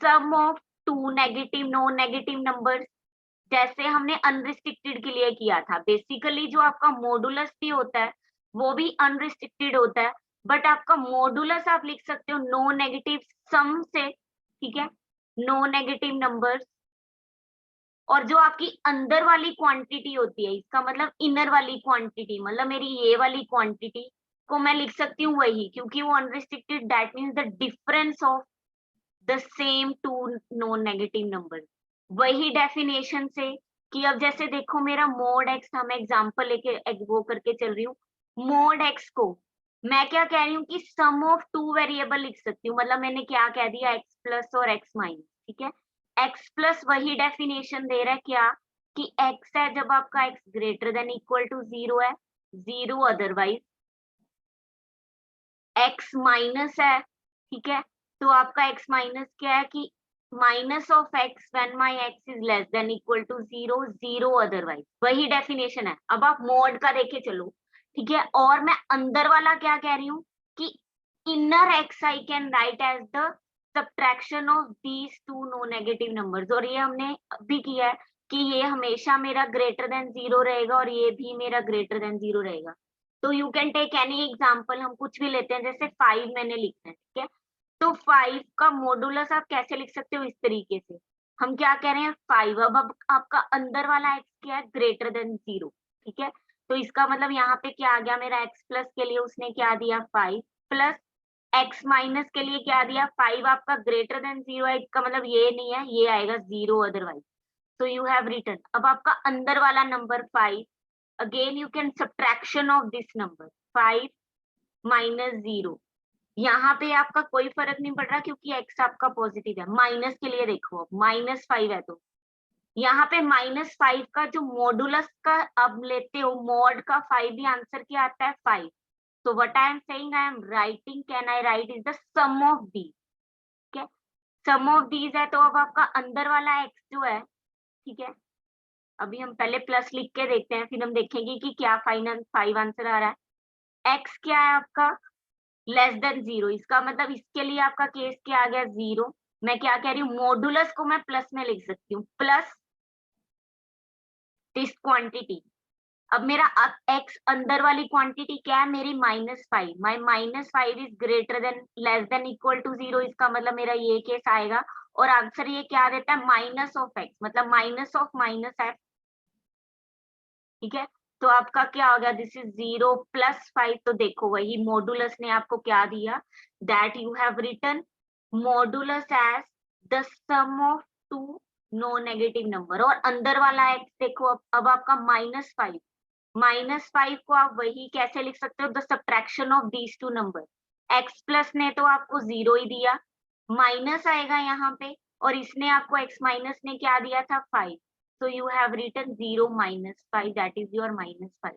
sum of two negative non negative numbers, जैसे हमने अनरिस्ट्रिक्टेड के लिए किया था। बेसिकली जो आपका मॉडुलस भी होता है वो भी अनरिस्ट्रिक्टेड होता है, बट आपका मॉडुलस आप लिख सकते हो नॉन नेगेटिव सम से, ठीक है, नॉन नेगेटिव नंबर्स। और जो आपकी अंदर वाली क्वांटिटी होती है, इसका मतलब इनर वाली क्वांटिटी, मतलब मेरी ये वाली क्वांटिटी को मैं लिख सकती हूँ वही, क्योंकि वो unrestricted, that means the difference of the same two non negative number. वही डेफिनेशन से कि अब जैसे देखो मेरा मोड एक्स, हम एग्जांपल लेके वो करके चल रही हूँ, मोड एक्स को मैं क्या कह रही हूँ कि सम ऑफ टू वेरिएबल लिख सकती हूँ, मतलब मैंने क्या कह दिया, एक्स प्लस और एक्स माइनस, ठीक है। एक्स प्लस वही डेफिनेशन दे रहा है क्या, कि एक्स है जब आपका x greater than equal to zero है, जीरो अदरवाइज। एक्स माइनस है, ठीक है, तो आपका एक्स माइनस क्या है कि minus of x when my x is less than equal to zero, zero otherwise, वही डेफिनेशन है। अब आप मोड का देखे चलो, ठीक है। और मैं अंदर वाला क्या कह रही हूँ कि inner x I can write as the subtraction of these two no negative numbers, और ये हमने अभी किया है कि ये हमेशा मेरा ग्रेटर देन जीरो रहेगा और ये भी मेरा ग्रेटर देन जीरो रहेगा। तो you can take any example, हम कुछ भी लेते हैं, जैसे 5 मैंने लिखना है, ठीक है। तो 5 का मॉडुलस आप कैसे लिख सकते हो, इस तरीके से। हम क्या कह रहे हैं 5, अब आपका अंदर वाला एक्स क्या है, ग्रेटर देन जीरो, ठीक है। तो इसका मतलब यहाँ पे क्या आ गया, मेरा एक्स प्लस के लिए उसने क्या दिया 5, प्लस एक्स माइनस के लिए क्या दिया 5, आपका ग्रेटर देन जीरो है, इसका मतलब ये नहीं है, ये आएगा जीरो अदरवाइज। तो यू हैव रिटन, अब आपका अंदर वाला number 5, again you can subtraction of this number 5 minus zero. यहाँ पे आपका कोई फर्क नहीं पड़ रहा क्योंकि एक्स आपका पॉजिटिव है। माइनस के लिए देखो, अब -5 है तो यहाँ पे -5 का जो मॉडुलस का अब लेते हो, मॉड का 5 भी आंसर क्या आता है 5। तो what I am saying, I am writing, can I write is the sum of the, ठीक है, सम ऑफ दीज है। तो अब आपका अंदर वाला एक्स जो है, ठीक है, अभी हम पहले प्लस लिख के देखते हैं, फिर हम देखेंगे कि क्या फाइनल 5 आंसर आ रहा है। एक्स क्या है आपका, लेस देन जीरो, इसका मतलब इसके लिए आपका केस क्या आ गया, जीरो। मैं क्या कह रही हूँ, मॉडुलस को मैं प्लस में लिख सकती हूँ, प्लस दिस क्वांटिटी। अब मेरा एक्स अंदर वाली क्वांटिटी क्या है, मेरी -5, my -5 is greater than less than equal to zero, इसका मतलब मेरा ये केस आएगा। और आंसर ये क्या देता है, माइनस ऑफ एक्स, मतलब माइनस ऑफ माइनस एक्स, ठीक है। तो आपका क्या हो गया, दिस इज जीरो प्लस 5। तो देखो वही मॉडुलस ने आपको क्या दिया, that you have written modulus as the sum of two no negative number. और अंदर वाला एक्स देखो, अब आपका -5, -5 को आप वही कैसे लिख सकते हो, the subtraction of these two number. X plus ने तो आपको जीरो ही दिया, माइनस आएगा यहाँ पे, और इसने आपको एक्स माइनस ने क्या दिया था 5। So you have written 0 minus 5, that is your -5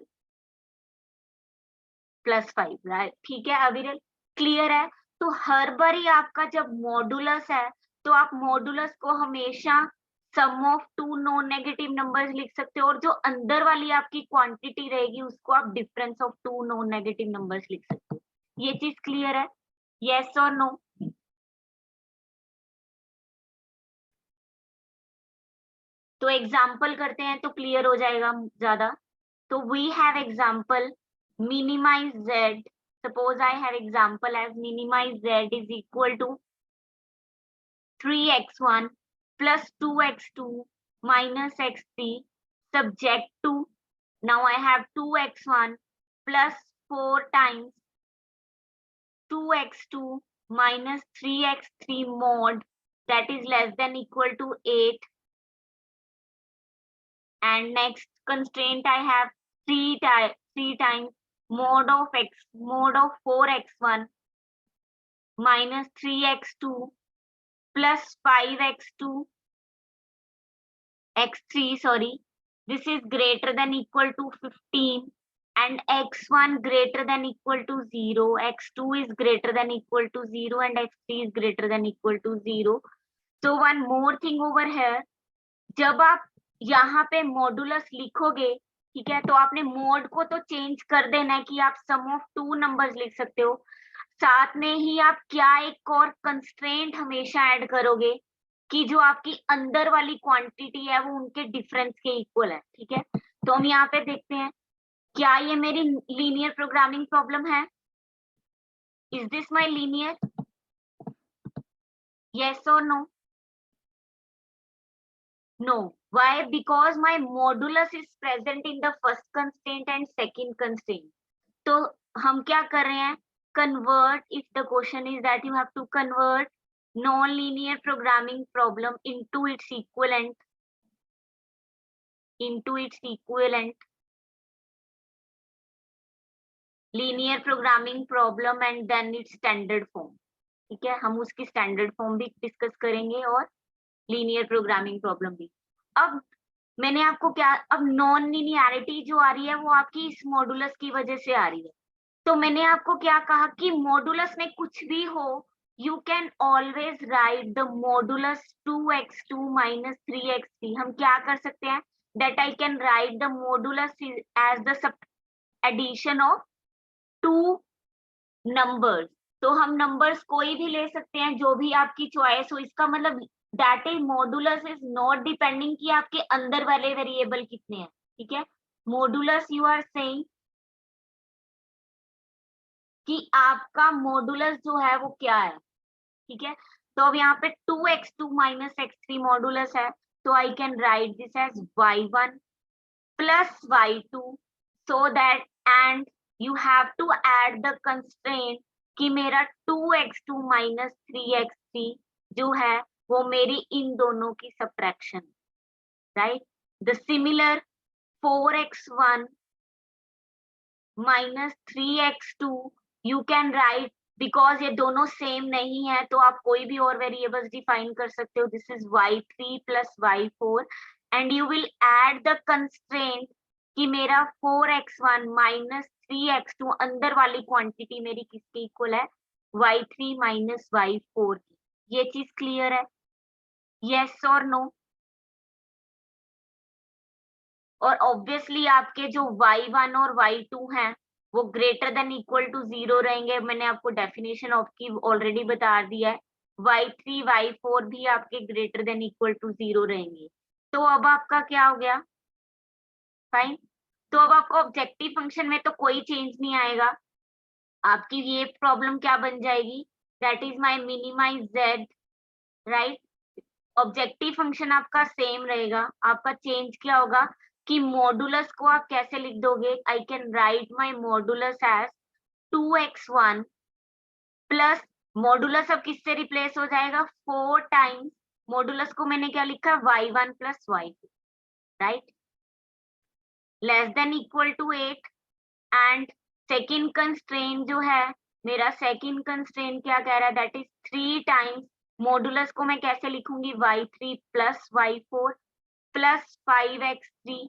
plus 5, right? ठीक है अविरल, क्लियर है। तो हर बार ही आपका जब मॉडुलस है तो आप मॉडुलस को हमेशा sum of two non negative numbers लिख सकते हो, और जो अंदर वाली आपकी क्वांटिटी रहेगी उसको आप difference of two non negative numbers लिख सकते हो। ये चीज क्लियर है, यस और नो? तो एग्जाम्पल करते हैं तो क्लियर हो जाएगा ज्यादा। So we have example, minimize z. Suppose I have example as minimize z is equal to 3x1 plus 2x2 minus x3 subject to, now I have 2x1 plus 4 times 2x2 minus 3x3 mod, that is less than equal to 8. And next constraint I have 3 times mod of x, mod of 4x1 minus 3x2 plus 5x2 x3 sorry, this is greater than equal to 15 and x1 greater than equal to 0, x2 is greater than equal to 0 and x3 is greater than equal to 0. So one more thing over here, जब आप यहाँ पे मॉडुलस लिखोगे, ठीक है, तो आपने मोड को तो चेंज कर देना है कि आप सम ऑफ टू नंबर्स लिख सकते हो, साथ में ही आप क्या एक और कंस्ट्रेंट हमेशा ऐड करोगे कि जो आपकी अंदर वाली क्वांटिटी है वो उनके डिफरेंस के इक्वल है, ठीक है। तो हम यहाँ पे देखते हैं, क्या ये मेरी लीनियर प्रोग्रामिंग प्रॉब्लम है? Is this my linear? Yes और no? No. Why? Because my modulus is present in the first constraint and second constraint. तो हम क्या कर रहे हैं? Convert, if the question is that you have to convert non-linear programming problem into its equivalent, linear programming problem and then its standard form. ठीक है, हम उसकी स्टैंडर्ड फॉर्म भी डिस्कस करेंगे और लीनियर प्रोग्रामिंग प्रॉब्लम भी। अब मैंने आपको क्या, अब नॉन लिनियरिटी जो आ रही है वो आपकी इस मॉडुलस की वजह से आ रही है। तो मैंने आपको क्या कहा कि मॉडुलस में कुछ भी हो, you can always write the modulus 2x2 minus 3x3। हम क्या कर सकते हैं, that I can write the modulus as the sub addition of two numbers. तो हम नंबर्स कोई भी ले सकते हैं, जो भी आपकी चॉइस हो। इसका मतलब that is modulus is not depending कि आपके अंदर वाले वेरिएबल कितने हैं, ठीक है। मॉडुलस यू आर सेइंग कि आपका मॉडुलस जो है वो क्या है, ठीक है। तो अब यहाँ पे 2x2 माइनस x3 मॉडुलस है, तो I can write this as y1 plus y2 so that, and you have to add the constraint कि मेरा 2x2 माइनस 3x3 जो है वो मेरी इन दोनों की subtraction, right. The similar 4x1 minus 3x2 you can right, because ये दोनों सेम नहीं है तो आप कोई भी और वेरिएबल्स डिफाइन कर सकते हो। This is y3 plus y4 and you will add the constraint कि मेरा 4x1 माइनस 3x2 अंदर वाली क्वांटिटी मेरी किसके इक्वल है, y3 माइनस y4 की। ये चीज क्लियर है? यस और नो? और ऑब्वियसली आपके जो y1 और y2 हैं वो ग्रेटर देन इक्वल टू 0 रहेंगे। मैंने आपको डेफिनेशन ऑफ की ऑलरेडी बता दिया है। y3 y4 भी आपके ग्रेटर देन इक्वल टू 0 रहेंगे। तो अब आपका क्या हो गया, फाइन। तो अब आपको ऑब्जेक्टिव फंक्शन में तो कोई चेंज नहीं आएगा। आपकी ये प्रॉब्लम क्या बन जाएगी, that is my minimize z, right. Objective function आपका सेम रहेगा, आपका चेंज क्या होगा कि मॉडुलस को आप कैसे लिख दोगे, I can write my modulus as 2x1 plus, modulus अब किससे रिप्लेस हो जाएगा, 4 टाइम्स मॉडुलस को मैंने क्या लिखा, y1 plus y2, right, less than equal to 8। And second constraint जो है मेरा, सेकेंड कंस्ट्रेंट क्या कह रहा है, दैट इज 3 टाइम्स मॉडुलस को मैं कैसे लिखूंगी, y3 plus y4 plus 5x3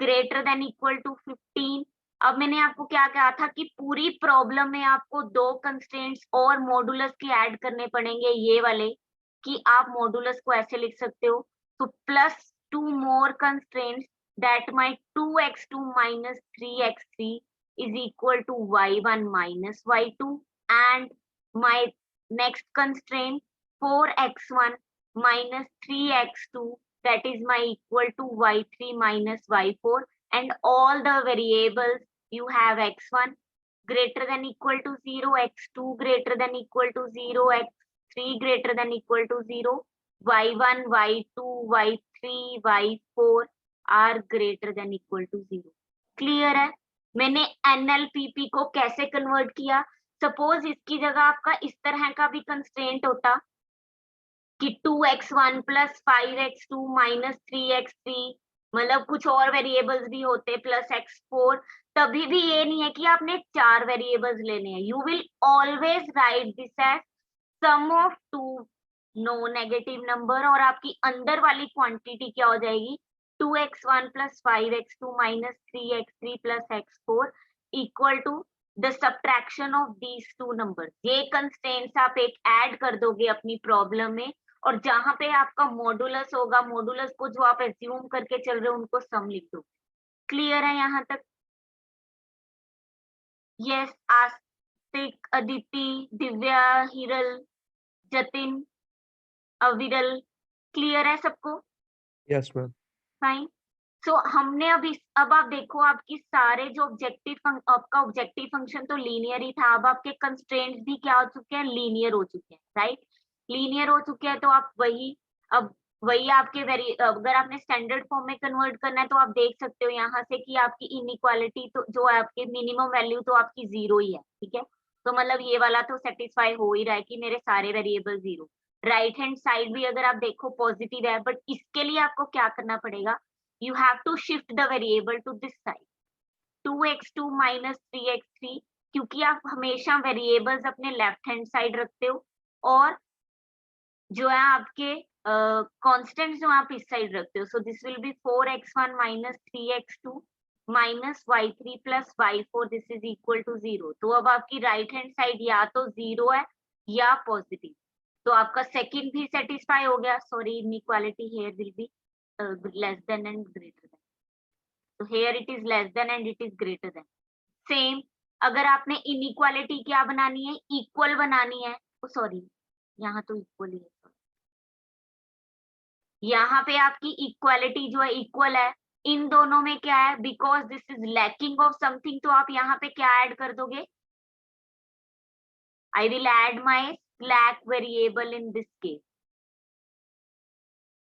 greater than equal to 15। अब मैंने आपको क्या कहा था कि पूरी प्रॉब्लम में आपको दो कंस्ट्रेंट्स और मॉडुलस के ऐड करने पड़ेंगे, ये वाले, कि आप मॉडुलस को ऐसे लिख सकते हो, तो plus 2 more constraints that my 2x2 minus 3x3 is equal to y1 minus y2 and my next constraint 4x1 minus 3x2 that is my equal to y3 minus y4 and all the variables you have x1 greater than equal to 0, x2 greater than equal to 0, x3 greater than equal to 0, y1 y2 y3 y4 are greater than equal to 0। Clear है? मैंने NLPP को कैसे कन्वर्ट किया, सपोज इसकी जगह आपका इस तरह का भी कंस्ट्रेंट होता कि 2x1 plus 5x2 minus 3x3, मतलब कुछ और वेरिएबल्स भी होते प्लस x4, तभी भी ये नहीं है कि आपने 4 वेरिएबल्स लेने हैं। You will always write this as sum of two no negative number, और आपकी अंदर वाली क्वांटिटी क्या हो जाएगी 2x1 plus 5x2 minus 3x3 plus x4 equal to the subtraction of these two number. ये कंस्ट्रेंट्स आप एक ऐड कर दोगे अपनी प्रॉब्लम में, और जहां पे आपका मॉडुलस होगा, मॉडुलस को जो आप एज्यूम करके चल रहे हो उनको सम लिख दो। क्लियर है यहाँ तक? यस, आस्तिक, अदिति, दिव्या, हिरल, जतिन, अविरल, क्लियर है सबको? Yes, ma'am. फाइन। सो हमने अब आप देखो, आपकी सारे जो आपका ऑब्जेक्टिव फंक्शन तो लीनियर ही था, अब आपके कंस्ट्रेंट्स भी क्या हो चुके हैं, लीनियर हो चुके हैं, राइट? लीनियर हो चुके हैं तो आप अब वही आपके अगर आपने स्टैंडर्ड फॉर्म में कन्वर्ट करना है तो आप देख सकते हो यहाँ से कि आपकी इनइक्वालिटी तो जो है, आपके मिनिमम वैल्यू तो आपकी 0 ही है, ठीक है? तो मतलब ये वाला तो सेटिस्फाई हो ही रहा है कि मेरे सारे वेरिएबल 0। राइट हैंड साइड भी अगर आप देखो पॉजिटिव है, बट इसके लिए आपको क्या करना पड़ेगा, you have to shift the variable to this side, 2x2 minus 3x3, क्योंकि आप हमेशा वेरिएबल्स अपने लेफ्ट हैंड साइड रखते हो, और जो है आपके कांस्टेंट्स जो आप इस साइड रखते हो। So this will be 4x1 minus 3x2 minus y3 plus y4, this is equal to 0। तो अब आपकी राइट हैंड साइड या तो 0 है या पॉजिटिव, तो आपका सेकंड भी सेटिस्फाई हो गया। Sorry, inequality here will be less than and greater than, so here it is less than and it is greater than। Same अगर आपने इनइक्वालिटी क्या बनानी है, इक्वल बनानी है, सॉरी यहाँ तो इक्वल ही है, यहाँ पे आपकी इक्वालिटी जो है इक्वल है, इन दोनों में क्या है, because this is lacking of something, तो आप यहाँ पे क्या ऐड कर दोगे, I will add my slack variable in this case,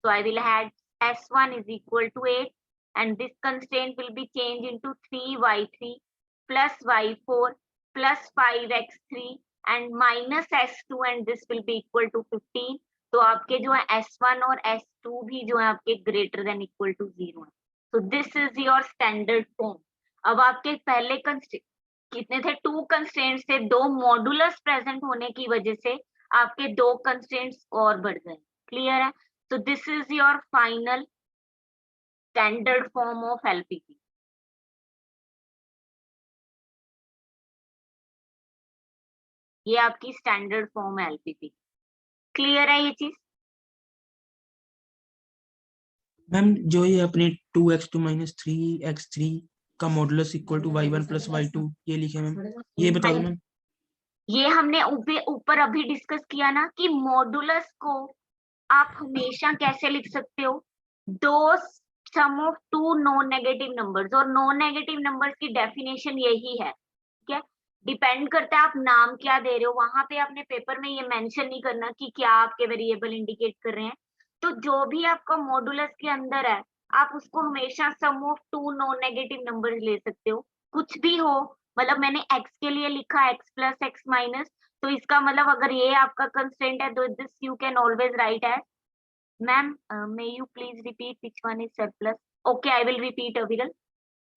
so I will add s1 is equal to 8, and this constraint will be changed into 3y3 plus y4 plus 5x3 and minus s2, and this will be equal to 15। तो आपके जो है s1 और s2 भी जो है आपके ग्रेटर देन इक्वल टू 0 है। so this is your standard form। अब आपके पहले कंस्ट्रेंट कितने थे, 2 कंस्ट्रेंट्स थे, 2 मॉडुलस प्रेजेंट होने की वजह से आपके 2 कंस्ट्रेंट्स और बढ़ गए। क्लियर है? So this is your final standard form of LPP। ये आपकी स्टैंडर्ड फॉर्म है LPP। क्लियर है ये चीज? मैम जो ये अपने 2x2 माइनस 3x3 का modulus equal to y1 plus y2 ये लिखे मैम, ये बता दो मैम। ये हमने ऊपर अभी डिस्कस किया ना कि मॉडुलस को आप हमेशा कैसे लिख सकते हो, दो सम ऑफ 2 नॉन नेगेटिव नंबर्स, और नॉन नेगेटिव नंबर्स की डेफिनेशन यही है, ठीक है? डिपेंड करता है आप नाम क्या दे रहे हो, वहां पे आपने पेपर में ये मेंशन नहीं करना कि क्या आपके वेरिएबल इंडिकेट कर रहे हैं। तो जो भी आपका मॉडुलस के अंदर है, आप उसको हमेशा sum of 2 non negative numbers ले सकते हो, कुछ भी हो। मतलब मैंने x के लिए लिखा x प्लस x माइनस, तो इसका मतलब अगर ये आपका कंस्ट्रेंट है तो this you can always write as, ma'am may you please repeat which one is surplus? Okay, I will repeat, Aviral।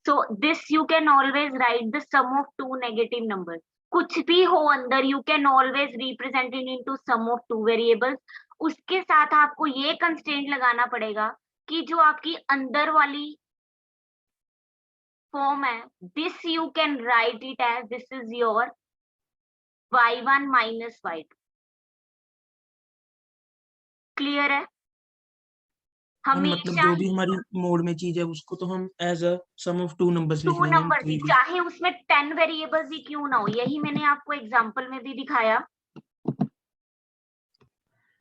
So this you can always write the sum of 2 negative numbers, कुछ भी हो अंदर, you can always represent it into sum of 2 variables। उसके साथ आपको ये कंस्ट्रेंट लगाना पड़ेगा कि जो आपकी अंदर वाली फॉर्म है, this you can write it as this is your y1 minus y2। Clear है? मतलब जो भी हमारी मोड में चीज है उसको तो हम as a sum of 2 numbers लिख 2 लेंगे नंबर भी, चाहे उसमें 10 वेरिएबल्स ही क्यों ना हो, यही मैंने आपको एग्जांपल में भी दिखाया,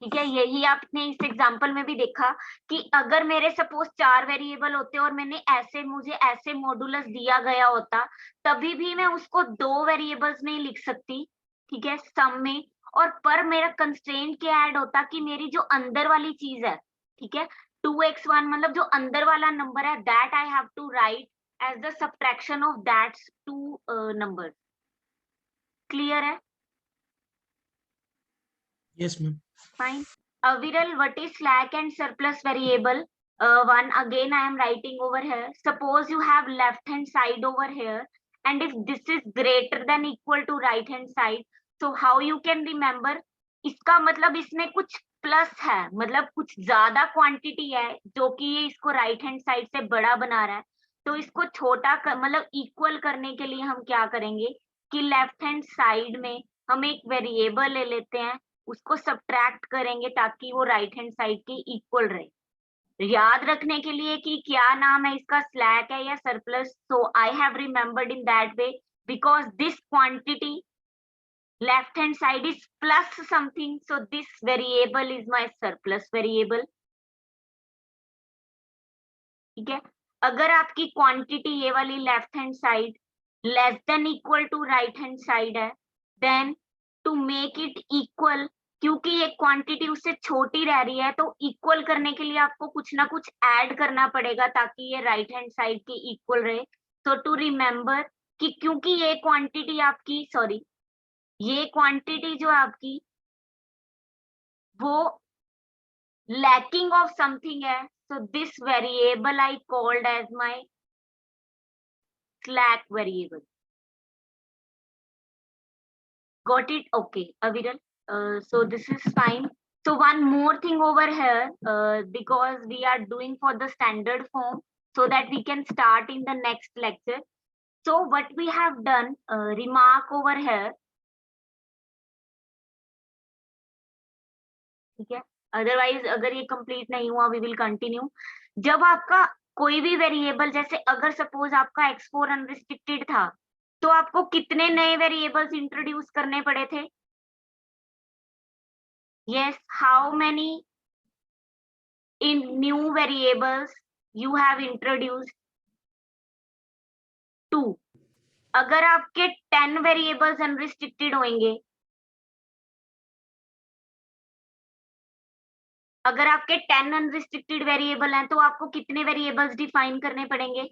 ठीक है? यही आपने इस एग्जांपल में भी देखा कि अगर मेरे सपोज 4 वेरिएबल होते और मुझे ऐसे मॉडुलस दिया गया होता, तभी भी मैं उसको 2 वेरिएबल्स में ही लिख सकती, ठीक है, सम में। और पर मेरा कंस्ट्रेंट क्या ऐड होता कि मेरी जो अंदर वाली चीज है, ठीक है, 2x1 मतलब जो अंदर वाला नंबर है, that I have to write as the subtraction of that 2 number. Clear है? Yes ma'am. Fine. Viral, what is slack and surplus variable? One again I am writing over here. Suppose you have left hand side over here, and if this is greater than equal to right hand side, so how you can remember? इसका मतलब इसमें कुछ प्लस है, मतलब कुछ ज्यादा क्वांटिटी है जो कि ये इसको राइट हैंड साइड से बड़ा बना रहा है। तो इसको छोटा मतलब इक्वल करने के लिए हम क्या करेंगे कि लेफ्ट हैंड साइड में हम एक वेरिएबल ले लेते हैं, उसको सब्ट्रैक्ट करेंगे ताकि वो राइट हैंड साइड के इक्वल रहे। याद रखने के लिए कि क्या नाम है इसका, स्लैक है या surplus. So I have remembered in that way because this quantity left hand side is plus something, so this variable is my surplus variable। ठीक है, अगर आपकी क्वांटिटी ये वाली left hand side less than equal to right hand side है, then to make it equal, क्योंकि ये क्वांटिटी उससे छोटी रह रही है, तो इक्वल करने के लिए आपको कुछ ना कुछ ऐड करना पड़ेगा ताकि ये राइट हैंड साइड के इक्वल रहे। तो टू रिमेम्बर कि क्योंकि ये क्वांटिटी आपकी, सॉरी, ये क्वांटिटी जो आपकी वो lacking of something है, so this variable I called as my slack variable। Got it? Okay, Aviral, so this is fine। So one more thing over here, because we are doing for the standard form so that we can start in the next lecture। So what we have done, remark over here, ठीक है, अदरवाइज अगर ये कंप्लीट नहीं हुआ वी विल कंटिन्यू। जब आपका कोई भी वेरिएबल, जैसे अगर सपोज आपका x4 अनरिस्ट्रिक्टेड था, तो आपको कितने नए वेरिएबल्स इंट्रोड्यूस करने पड़े थे? Yes, how many in new variables you have introduced? 2। अगर आपके 10 वेरिएबल्स अनरिस्ट्रिक्टेड होंगे, अगर आपके 10 अनरिस्ट्रिक्टेड वेरिएबल हैं, तो आपको कितने वेरिएबल्स डिफाइन करने पड़ेंगे?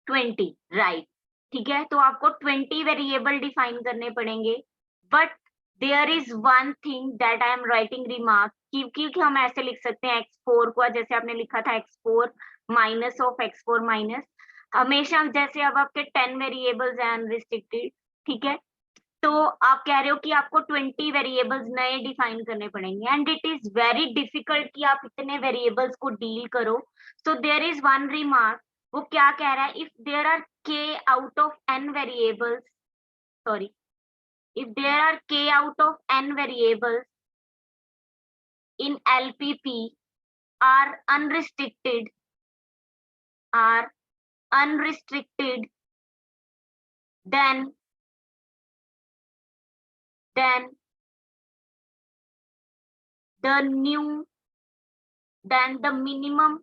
20, राइट। ठीक है, तो आपको 20 वेरिएबल डिफाइन करने पड़ेंगे। But there is one thing that I am writing remark, क्योंकि हम ऐसे लिख सकते हैं x4 को, जैसे आपने लिखा था x4 minus of x4 minus, हमेशा जैसे अब आपके 10 वेरिएबल्स हैं अनरिस्ट्रिक्टेड, ठीक है, तो आप कह रहे हो कि आपको 20 वेरिएबल्स नए डिफाइन करने पड़ेंगे, and it is very difficult कि आप इतने वेरिएबल्स को डील करो। So there is one remark, वो क्या कह रहा है, if there are k out of n variables, sorry, if there are k out of n variables in LPP are unrestricted, then the minimum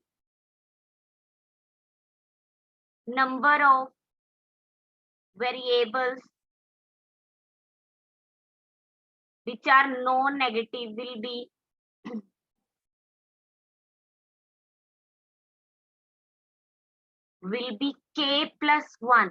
number of variables which are non-negative will be k plus 1।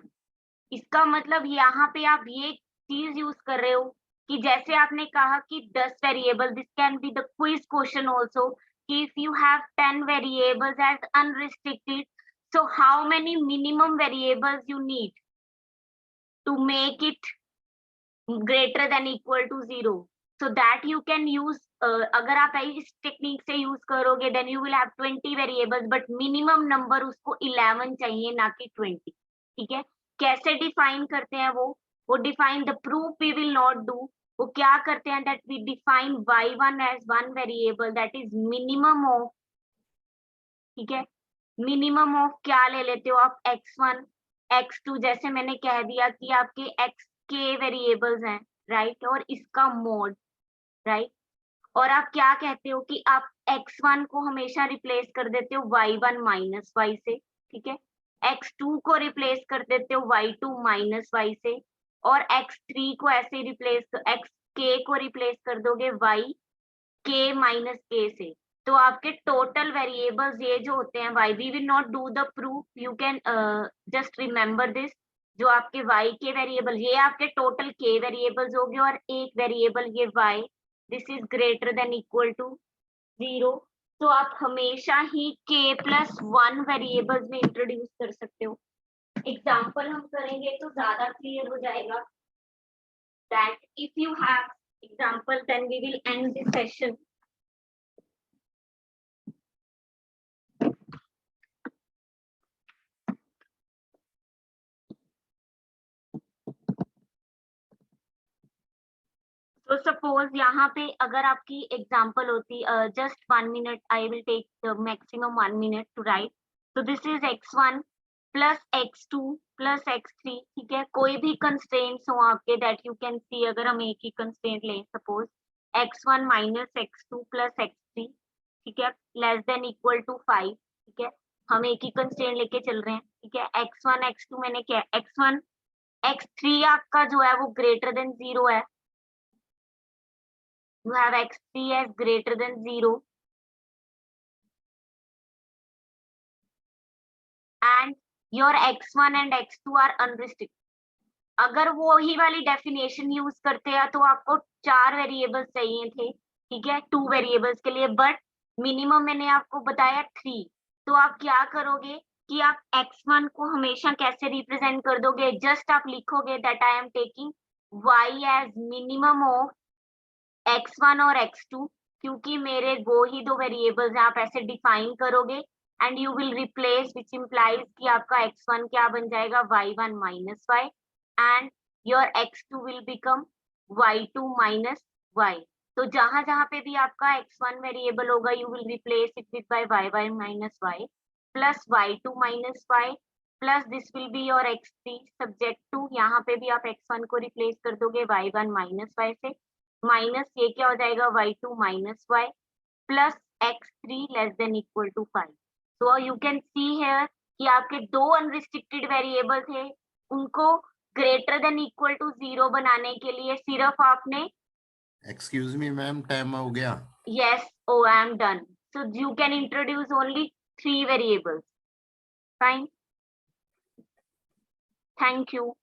इसका मतलब यहाँ पे आप ये चीज यूज कर रहे हो कि जैसे आपने कहा कि 10 variable, this can be the quiz question also, कि if you have 10 variables as unrestricted, so how many minimum variables you need to make it greater than equal to 0, so that you can use, अगर आप इस टेक्निक से यूज करोगे then you will have 20 variables, but minimum number उसको 11 चाहिए, ना कि 20। ठीक है, कैसे डिफाइन करते हैं वो define the proof we will not do. वो क्या करते हैं, that we define y1 as one variable that is minimum of, ठीक है, मिनिमम ऑफ क्या ले लेते हो आप, x1 x2, जैसे मैंने कह दिया कि आपके x के वेरिएबल्स हैं, राइट, और इसका मोड, राइट, और आप क्या कहते हो कि आप x1 को हमेशा रिप्लेस कर देते हो y1 माइनस y से, ठीक है, x2 को रिप्लेस कर देते हो y2 माइनस y से, और x3 को ऐसे रिप्लेस, xk को रिप्लेस कर दोगे y k माइनस k से। तो आपके टोटल वेरिएबल्स ये जो होते हैं y, we will not do the proof, you can just remember this, जो आपके y के वेरिएबल, ये आपके टोटल k वेरिएबल्स हो गए, और एक वेरिएबल ये y, this is greater than equal to 0। तो आप हमेशा ही k प्लस 1 वेरिएबल्स में इंट्रोड्यूस कर सकते हो। एग्जाम्पल हम करेंगे तो ज्यादा क्लियर हो जाएगा। that if you have example, then we will end this session. तो सपोज यहाँ पे अगर आपकी एग्जाम्पल होती just 1 minute, I will take maximum 1 minute to write. तो this is x1 plus x2 plus x3. ठीक है, कोई भी कंस्ट्रेंट्स हो आपके दैट यू कैन सी. अगर हम एक ही कंस्ट्रेंट लें, suppose x1 minus x2 plus x3, ठीक है, लेस देन इक्वल टू 5. ठीक है, हम एक ही कंस्ट्रेंट लेके चल रहे हैं. ठीक है, x1 x2 मैंने क्या, x1 x3 आपका जो है वो ग्रेटर देन 0 है. You have x3 as greater than 0 and your x1 and x2 are unrestricted. अगर वो ही वाली डेफिनेशन यूज करते हैं तो आपको 4 वेरिएबल्स चाहिए थे. ठीक है, 2 वेरिएबल्स के लिए, बट मिनिमम मैंने आपको बताया 3. तो आप क्या करोगे कि आप x1 को हमेशा कैसे रिप्रेजेंट कर दोगे, जस्ट आप लिखोगे that I am taking y as minimum of x1 और x2, क्योंकि मेरे वो ही 2 वेरिएबल्स आप ऐसे डिफाइन करोगे and you will replace, which implies कि आपका x1 क्या बन जाएगा, y1 minus y and your x2 will become y2 minus y. तो जहां जहां पे भी आपका x1 वेरिएबल होगा you will replace it with by y1 minus y plus y2 minus y plus this will be your x3 subject to, यहाँ पे भी आप x1 को रिप्लेस कर दोगे y1 माइनस y से, माइनस ये क्या हो जाएगा y2 minus y plus x3 less than equal to 5. So you can see here कि आपके 2 अनरिस्ट्रिक्टेड वेरिएबल थे, उनको ग्रेटर देन इक्वल टू 0 बनाने के लिए सिर्फ आपने, एक्सक्यूज मी मैम, टाइम हो गया. yes, oh I am done. So you can introduce only 3 variables. Fine, thank you.